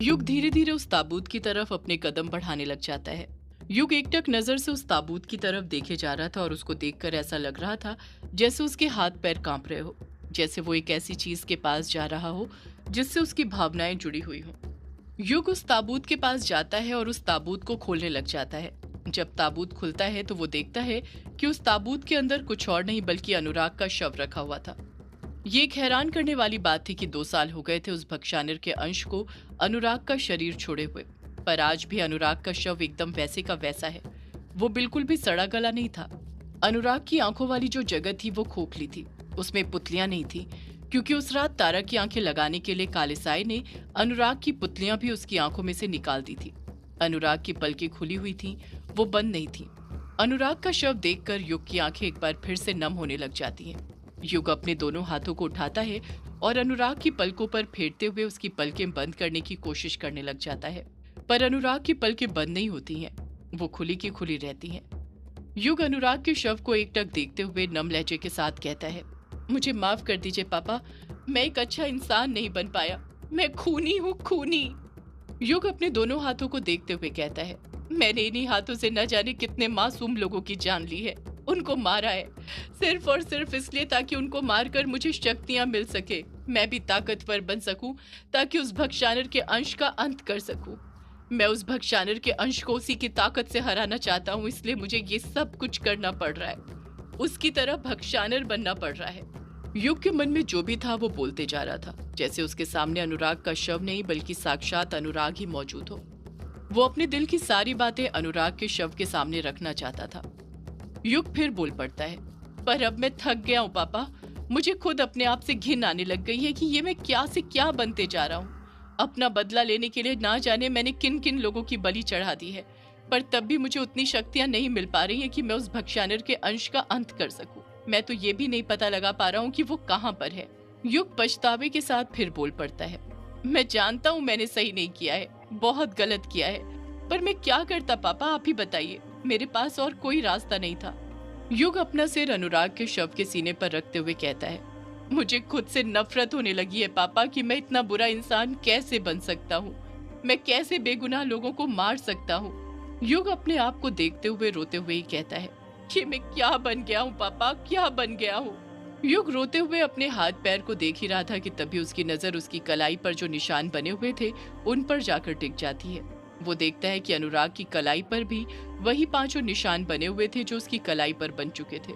युग धीरे धीरे उस ताबूत की तरफ अपने कदम बढ़ाने लग जाता है। युग एकटक नजर से उस ताबूत की तरफ देखे जा रहा था और उसको देखकर ऐसा लग रहा था जैसे उसके हाथ पैर कांप रहे हो, जैसे वो एक ऐसी चीज के पास जा रहा हो जिससे उसकी भावनाएं जुड़ी हुई हों। युग उस ताबूत के पास जाता है और उस ताबूत को खोलने लग जाता है। जब ताबूत खुलता है तो वो देखता है कि उस ताबूत के अंदर कुछ और नहीं बल्कि अनुराग का शव रखा हुआ था। ये एक हैरान करने वाली बात थी कि 2 साल हो गए थे उस भक्षानिर के अंश को अनुराग का शरीर छोड़े हुए, पर आज भी अनुराग का शव एकदम वैसे का वैसा है। वो बिल्कुल भी सड़ा गला नहीं था। अनुराग की आंखों वाली जो जगह थी वो खोखली थी, उसमें पुतलियां नहीं थी, क्योंकि उस रात तारा की आंखें लगाने के लिए काले साए ने अनुराग की पुतलियां भी उसकी आंखों में से निकाल दी थी। अनुराग की पलकें खुली हुई थी, वो बंद नहीं थी। अनुराग का शव देखकर युग की आंखें एक बार फिर से नम होने लग जाती हैं। युग अपने दोनों हाथों को उठाता है और अनुराग की पलकों पर फेरते हुए उसकी पलकें बंद करने की कोशिश करने लग जाता है, पर अनुराग की पलकें बंद नहीं होती हैं, वो खुली की खुली रहती हैं। युग अनुराग के शव को एकटक देखते हुए नम लहजे के साथ कहता है, मुझे माफ कर दीजिए पापा, मैं एक अच्छा इंसान नहीं बन पाया, मैं खूनी हूँ, खूनी। युग अपने दोनों हाथों को देखते हुए कहता है, मैंने इन्हीं हाथों से न जाने कितने मासूम लोगों की जान ली है, उनको मारा है सिर्फ और सिर्फ इसलिए ताकि उनको मारकर मुझे शक्तियां मिल सके, मैं भी ताकतवर बन सकूं, ताकि उस भक्षानिर के अंश का अंत कर सकूं। मैं उस भक्षानिर के अंश को उसी की ताकत से हराना चाहता हूं, इसलिए मुझे ये सब कुछ करना पड़ रहा है, उसकी तरह भक्षानिर बनना पड़ रहा है। युग के मन में जो भी था वो बोलते जा रहा था, जैसे उसके सामने अनुराग का शव नहीं बल्कि साक्षात अनुराग ही मौजूद हो। वो अपने दिल की सारी बातें अनुराग के शव के सामने रखना चाहता था। युग फिर बोल पड़ता है, पर अब मैं थक गया हूँ पापा, मुझे खुद अपने आप से घिन आने लग गई है कि ये मैं क्या से क्या बनते जा रहा हूँ। अपना बदला लेने के लिए ना जाने मैंने किन किन लोगों की बलि चढ़ा दी है, पर तब भी मुझे उतनी शक्तियां नहीं मिल पा रही हैं कि मैं उस भक्षानिर के अंश का अंत कर सकूं। मैं तो ये भी नहीं पता लगा पा रहा हूँ कि वो कहाँ पर है। युग पछतावे के साथ फिर बोल पड़ता है, मैं जानता हूँ मैंने सही नहीं किया है, बहुत गलत किया है, पर मैं क्या करता पापा, आप ही बताइए, मेरे पास और कोई रास्ता नहीं था। युग अपना सिर अनुराग के शव के सीने पर रखते हुए कहता है, मुझे खुद से नफरत होने लगी है पापा कि मैं इतना बुरा इंसान कैसे बन सकता हूँ, मैं कैसे बेगुनाह लोगों को मार सकता हूँ। युग अपने आप को देखते हुए रोते हुए ही कहता है, कि मैं क्या बन गया हूँ पापा, क्या बन गया हूँ। युग रोते हुए अपने हाथ पैर को देख ही रहा था कि तभी उसकी नजर उसकी कलाई पर जो निशान बने हुए थे उन पर जाकर टिक जाती है। वो देखता है कि अनुराग की कलाई पर भी वही 5 निशान बने हुए थे जो उसकी कलाई पर बन चुके थे।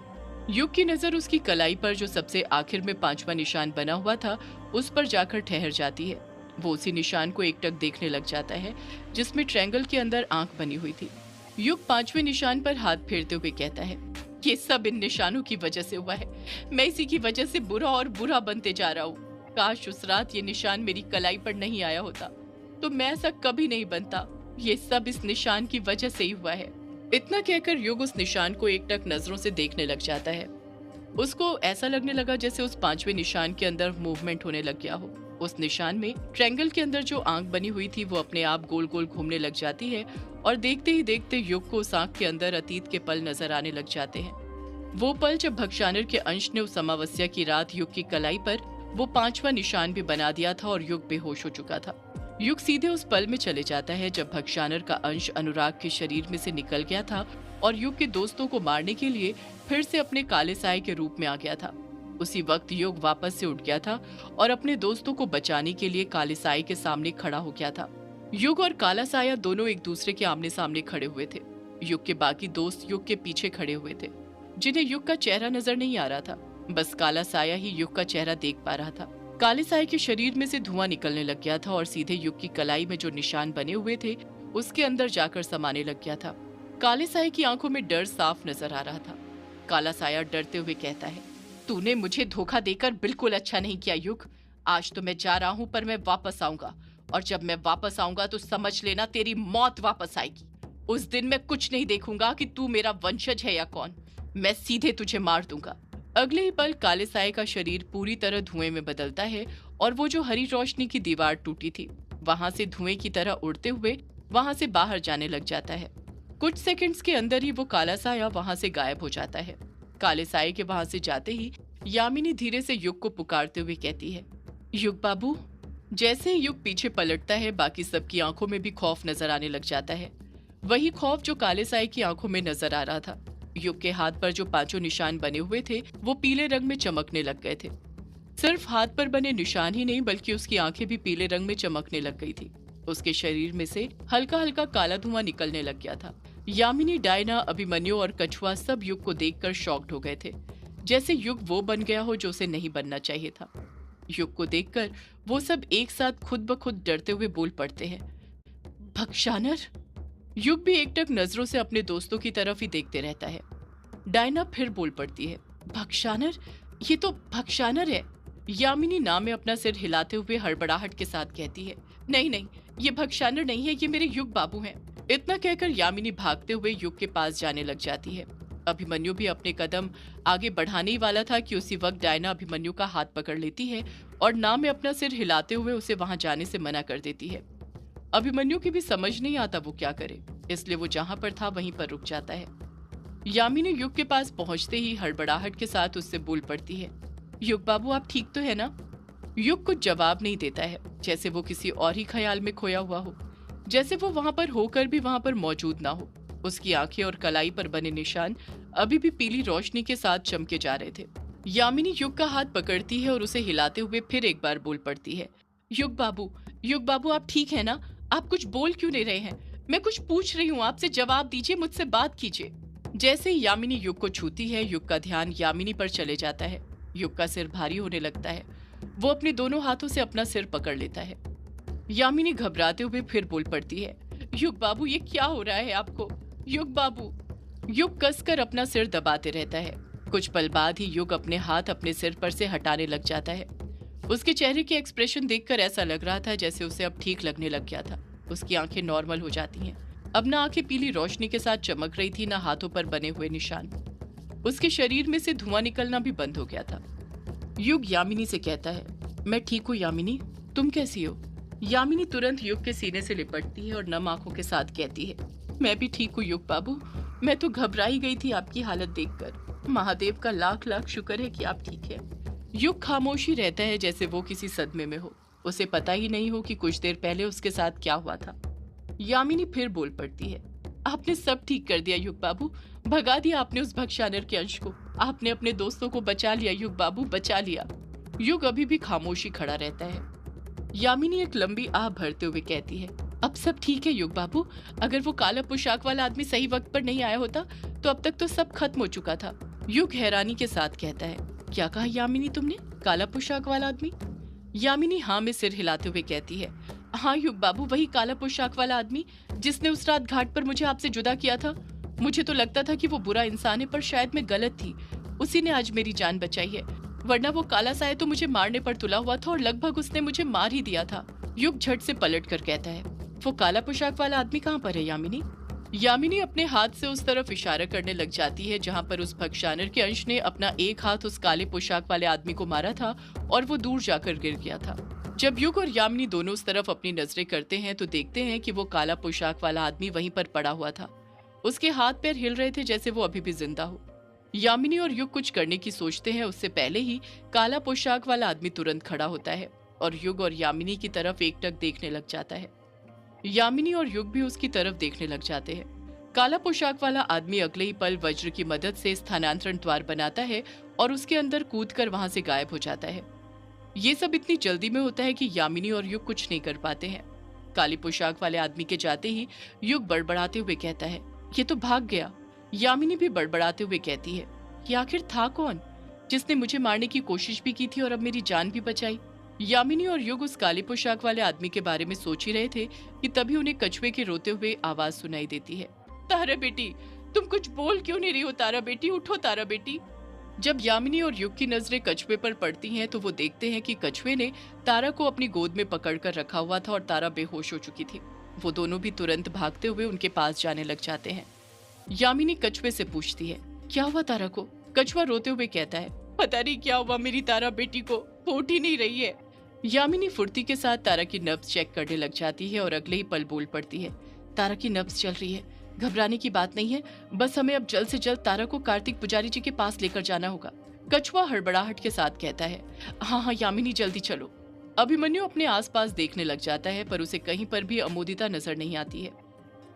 युग की नजर उसकी कलाई पर जो सबसे आखिर में 5वां निशान बना हुआ था उस पर जाकर ठहर जाती है। वो उसी निशान को एकटक देखने लग जाता है जिसमें ट्रायंगल के अंदर आंख बनी हुई थी। युग 5वें निशान पर हाथ फेरते हुए कहता है, ये सब इन निशानों की वजह से हुआ है, मैं इसी की वजह से बुरा और बुरा बनते जा रहा हूँ। काश उस रात ये निशान मेरी कलाई पर नहीं आया होता तो मैं ऐसा कभी नहीं बनता, ये सब इस निशान की वजह से ही हुआ है। इतना कहकर युग उस निशान को एकटक नजरों से देखने लग जाता है। उसको ऐसा लगने लगा जैसे उस 5वें निशान के अंदर मूवमेंट होने लग गया हो। उस निशान में ट्रायंगल के अंदर जो आंख बनी हुई थी वो अपने आप गोल गोल घूमने लग जाती है और देखते ही देखते युग को उस आंख के अंदर अतीत के पल नजर आने लग जाते हैं। वो पल जब भक्षानिर के अंश ने उस अमावस्या की रात युग की कलाई पर वो 5वां निशान भी बना दिया था और युग बेहोश हो चुका था। युग सीधे उस पल में चले जाता है जब भक्षानिर का अंश अनुराग के शरीर में से निकल गया था और युग के दोस्तों को मारने के लिए फिर से अपने काले साए के रूप में आ गया था। उसी वक्त युग वापस से उठ गया था और अपने दोस्तों को बचाने के लिए काले साए के सामने खड़ा हो गया था। युग और काला साया दोनों एक दूसरे के आमने सामने खड़े हुए थे। युग के बाकी दोस्त युग के पीछे खड़े हुए थे, जिन्हें युग का चेहरा नजर नहीं आ रहा था, बस काला साया ही युग का चेहरा देख पा रहा था। काले साए के शरीर में से धुआं निकलने लग गया था और सीधे युग की कलाई में जो निशान बने हुए थे उसके अंदर जाकर समाने लग गया था। काले साए की आंखों में डर साफ नजर आ रहा था। काला साया डरते हुए कहता है, तूने मुझे धोखा देकर बिल्कुल अच्छा नहीं किया युग, आज तो मैं जा रहा हूँ पर मैं वापस आऊंगा, और जब मैं वापस आऊंगा तो समझ लेना तेरी मौत वापस आएगी। उस दिन मैं कुछ नहीं देखूंगा कि तू मेरा वंशज है या कौन, मैं सीधे तुझे मार दूंगा। अगले ही पल काले साए का शरीर पूरी तरह धुएं में बदलता है और वो जो हरी रोशनी की दीवार टूटी थी वहां से धुएं की तरह उड़ते हुए वहां से बाहर जाने लग जाता है। कुछ सेकंड्स के अंदर ही वो काला साया वहां से गायब हो जाता है। काले साए के वहां से जाते ही यामिनी धीरे से युग को पुकारते हुए कहती है, युग बाबू, जैसे ही युग पीछे पलटता है, बाकी सबकी आंखों में भी खौफ नजर आने लग जाता है। वही खौफ जो काले साए की आंखों में नजर आ रहा था। युग के हाथ पर जो पांचों निशान बने हुए थे वो पीले रंग में चमकने लग गए थे। सिर्फ हाथ पर बने निशान ही नहीं, बल्कि उसकी आंखें भी पीले रंग में चमकने लग गई थी। उसके शरीर में से हल्का हल्का काला धुआं निकलने लग गया था। यामिनी, डायना, अभिमन्यु और कछुआ सब युग को देखकर शॉक्ड हो गए थे, जैसे युग वो बन गया हो जो उसे नहीं बनना चाहिए था। युग को देखकर वो सब एक साथ खुद ब खुद डरते हुए बोल पड़ते हैं, भक्षानर। युग भी एकटक नजरों से अपने दोस्तों की तरफ ही देखते रहता है। डायना फिर बोल पड़ती है, भक्षानर, ये तो भक्षानर है। यामिनी नाम में अपना सिर हिलाते हुए हड़बड़ाहट के साथ कहती है, नहीं नहीं, ये भक्षानर नहीं है, ये मेरे युग बाबू हैं। इतना कहकर यामिनी भागते हुए युग के पास जाने लग जाती है। अभिमन्यु भी अपने कदम आगे बढ़ाने ही वाला था कि उसी वक्त डायना अभिमन्यु का हाथ पकड़ लेती है और नाम में अपना सिर हिलाते हुए उसे वहां जाने से मना कर देती है। अभिमन्यु की भी समझ नहीं आता वो क्या करे, इसलिए वो जहां पर था वहीं पर रुक जाता है। यामिनी युग के पास पहुंचते ही हड़बड़ाहट के साथ उससे बोल पड़ती है, युग बाबू आप ठीक तो है ना? युग कुछ जवाब नहीं देता है, जैसे वो किसी और ही ख्याल में खोया हुआ हो, जैसे वो वहां पर होकर भी वहां पर मौजूद ना हो। उसकी आंखें और कलाई पर बने निशान अभी भी पीली रोशनी के साथ चमके जा रहे थे। यामिनी युग का हाथ पकड़ती है और उसे हिलाते हुए फिर एक बार बोल पड़ती है, युग बाबू आप ठीक है ना? आप कुछ बोल क्यों नहीं रहे हैं? मैं कुछ पूछ रही हूँ आपसे, जवाब दीजिए, मुझसे बात कीजिए। जैसे ही यामिनी युग को छूती है, युग का ध्यान यामिनी पर चले जाता है। युग का सिर भारी होने लगता है। वो अपने दोनों हाथों से अपना सिर पकड़ लेता है। यामिनी घबराते हुए फिर बोल पड़ती है, युग बाबू ये क्या हो रहा है आपको? युग बाबू। युग कसकर अपना सिर दबाते रहता है। कुछ पल बाद ही युग अपने हाथ अपने सिर पर से हटाने लग जाता है। उसके चेहरे के एक्सप्रेशन देखकर ऐसा लग रहा था जैसे उसे अब ठीक लगने लग गया था। उसकी आंखें नॉर्मल हो जाती हैं। अब ना आंखें पीली रोशनी के साथ चमक रही थी, ना हाथों पर बने हुए निशान। उसके शरीर में से धुआं निकलना भी बंद हो गया था। युग यामिनी से कहता है, मैं ठीक हूँ यामिनी, तुम कैसी हो? यामिनी तुरंत युग के सीने से लिपटती है और नम आंखों के साथ कहती है, मैं भी ठीक हूँ युग बाबू, मैं तो घबरा ही गई थी आपकी हालत देखकर। महादेव का लाख लाख शुक्र है कि आप ठीक है। युग खामोशी रहता है, जैसे वो किसी सदमे में हो। उसे पता ही नहीं हो कि कुछ देर पहले उसके साथ क्या हुआ था। यामिनी फिर बोल पड़ती है, आपने सब ठीक कर दिया युग बाबू, भगा दिया आपने उस भक्षानर के अंश को, आपने अपने दोस्तों को बचा लिया युग बाबू, बचा लिया। युग अभी भी खामोशी खड़ा रहता है। यामिनी एक लंबी आह भरते हुए कहती है, अब सब ठीक है युग बाबू, अगर वो काला पोशाक वाला आदमी सही वक्त पर नहीं आया होता तो अब तक तो सब खत्म हो चुका था। युग हैरानी के साथ कहता है, क्या कहा यामिनी तुमने? काला पोशाक वाला आदमी? यामिनी हाँ में सिर हिलाते हुए कहती है, हाँ युग बाबू, वही काला पोशाक वाला आदमी जिसने उस रात घाट पर मुझे आपसे जुदा किया था। मुझे तो लगता था कि वो बुरा इंसान है, पर शायद मैं गलत थी। उसी ने आज मेरी जान बचाई है, वरना वो काला साया तो मुझे मारने पर तुला हुआ था और लगभग उसने मुझे मार ही दिया था। युग झट से पलट कर कहता है, वो काला पोशाक वाला आदमी कहाँ पर है यामिनी? यामिनी अपने हाथ से उस तरफ इशारा करने लग जाती है जहाँ पर उस भक्षानर के अंश ने अपना एक हाथ उस काले पोशाक वाले आदमी को मारा था और वो दूर जाकर गिर गया था। जब युग और यामिनी दोनों उस तरफ अपनी नजरें करते हैं तो देखते हैं कि वो काला पोशाक वाला आदमी वहीं पर पड़ा हुआ था। उसके हाथ पैर हिल रहे थे जैसे वो अभी भी जिंदा हो। यामिनी और युग कुछ करने की सोचते हैं, उससे पहले ही काला पोशाक वाला आदमी तुरंत खड़ा होता है और युग और यामिनी की तरफ एकटक देखने लग जाता है। यामिनी और युग भी उसकी तरफ देखने लग जाते हैं। काला पोशाक वाला आदमी अगले ही पल वज्र की मदद से स्थानांतरण द्वार बनाता है और उसके अंदर कूदकर वहां से गायब हो जाता है। ये सब इतनी जल्दी में होता है कि यामिनी और युग कुछ नहीं कर पाते हैं। काली पोशाक वाले आदमी के जाते ही युग बड़बड़ाते हुए कहता है, ये तो भाग गया। यामिनी भी बड़बड़ाते हुए कहती है, ये आखिर था कौन जिसने मुझे मारने की कोशिश भी की थी और अब मेरी जान भी बचाई? यामिनी और युग उस काले पोशाक वाले आदमी के बारे में सोच ही रहे थे कि तभी उन्हें कछुए के रोते हुए आवाज सुनाई देती है, तारा बेटी, तुम कुछ बोल क्यों नहीं रही हो? तारा बेटी उठो, तारा बेटी। जब यामिनी और युग की नजरें कछुए पर पड़ती हैं तो वो देखते हैं कि कछुए ने तारा को अपनी गोद में पकड़कर रखा हुआ था और तारा बेहोश हो चुकी थी। वो दोनों भी तुरंत भागते हुए उनके पास जाने लग जाते हैं। यामिनी कछुए से पूछती है, क्या हुआ तारा को? कछुआ रोते हुए कहता है, पता नहीं क्या हुआ मेरी तारा बेटी को, वो उठ ही नहीं रही है। यामिनी फुर्ती के साथ तारा की नब्ज चेक करने लग जाती है और अगले ही पल बोल पड़ती है, तारा की नब्ज चल रही है, घबराने की बात नहीं है, बस हमें अब जल्द से जल्द तारा को कार्तिक पुजारी जी के पास लेकर जाना होगा। कछुआ हड़बड़ाहट के साथ कहता है, हाँ हाँ यामिनी जल्दी चलो। अभिमन्यु अपने आसपास देखने लग जाता है, पर उसे कहीं पर भी अमोदिता नजर नहीं आती है।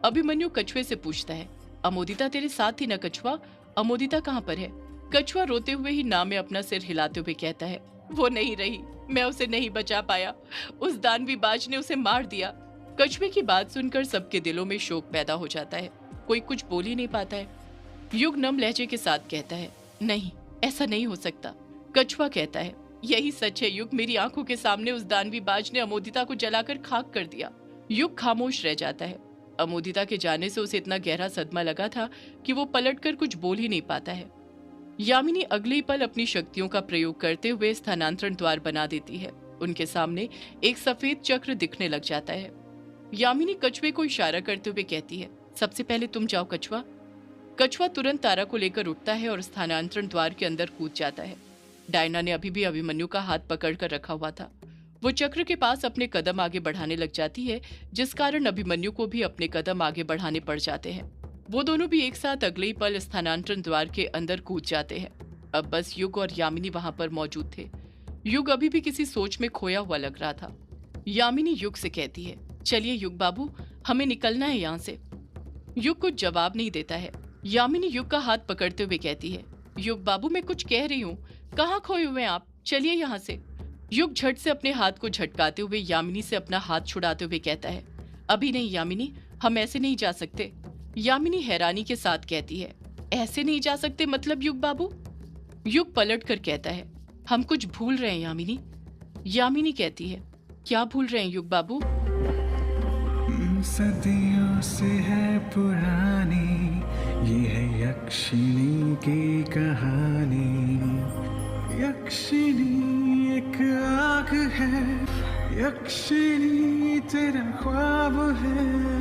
अभिमन्यु कछुए से पूछता है, अमोदिता तेरे साथ थी ना कछुआ? अमोदिता कहाँ पर है? कछुआ रोते हुए ही ना में अपना सिर हिलाते हुए कहता है, वो नहीं रही, मैं उसे नहीं बचा पाया, उस दानवी बाज ने उसे मार दिया। कछुए की बात सुनकर सबके दिलों में शोक पैदा हो जाता है, कोई कुछ बोल ही नहीं पाता है। युग नम लहजे के साथ कहता है, नहीं, ऐसा नहीं हो सकता। कछुआ कहता है, यही सच है युग, मेरी आंखों के सामने उस दानवी बाज ने अमोदिता को जलाकर खाक कर दिया। युग खामोश रह जाता है। अमोदिता के जाने से उसे इतना गहरा सदमा लगा था कि वो पलटकर कुछ बोल ही नहीं पाता है। यामिनी अगले ही पल अपनी शक्तियों का प्रयोग करते हुए स्थानांतरण द्वार बना देती है। उनके सामने एक सफेद चक्र दिखने लग जाता है। यामिनी कछुए को इशारा करते हुए कहती है, सबसे पहले तुम जाओ कछुआ। कछुआ तुरंत तारा को लेकर उठता है और स्थानांतरण द्वार के अंदर कूद जाता है। डायना ने अभी भी अभिमन्यु का हाथ पकड़कर रखा हुआ था। वो चक्र के पास अपने कदम आगे बढ़ाने लग जाती है, जिस कारण अभिमन्यु को भी अपने कदम आगे बढ़ाने पड़ जाते हैं। वो दोनों भी एक साथ अगले ही पल स्थानांतरण द्वार के अंदर कूद जाते हैं। अब बस युग और यामिनी वहां पर मौजूद थे। युग अभी भी किसी सोच में खोया हुआ लग रहा था। यामिनी युग से कहती है, चलिए युग बाबू, हमें निकलना है यहाँ से। युग कुछ जवाब नहीं देता है। यामिनी युग का हाथ पकड़ते हुए कहती है, युग बाबू मैं कुछ कह रही हूँ, कहाँ खोए हुए हैं आप, चलिए यहाँ से। युग झट से अपने हाथ को झटकाते हुए यामिनी से अपना हाथ छुड़ाते हुए कहता है, अभी नहीं यामिनी, हम ऐसे नहीं जा सकते। यामिनी हैरानी के साथ कहती है, ऐसे नहीं जा सकते मतलब युग बाबू? युग पलट कर कहता है, हम कुछ भूल रहे हैं यामिनी। यामिनी कहती है, क्या भूल रहे हैं युग बाबू? सदियों से है पुरानी ये है यक्षिणी की कहानी। यक्षिणी एक आग है, यक्षिणी तेरा ख्वाब है।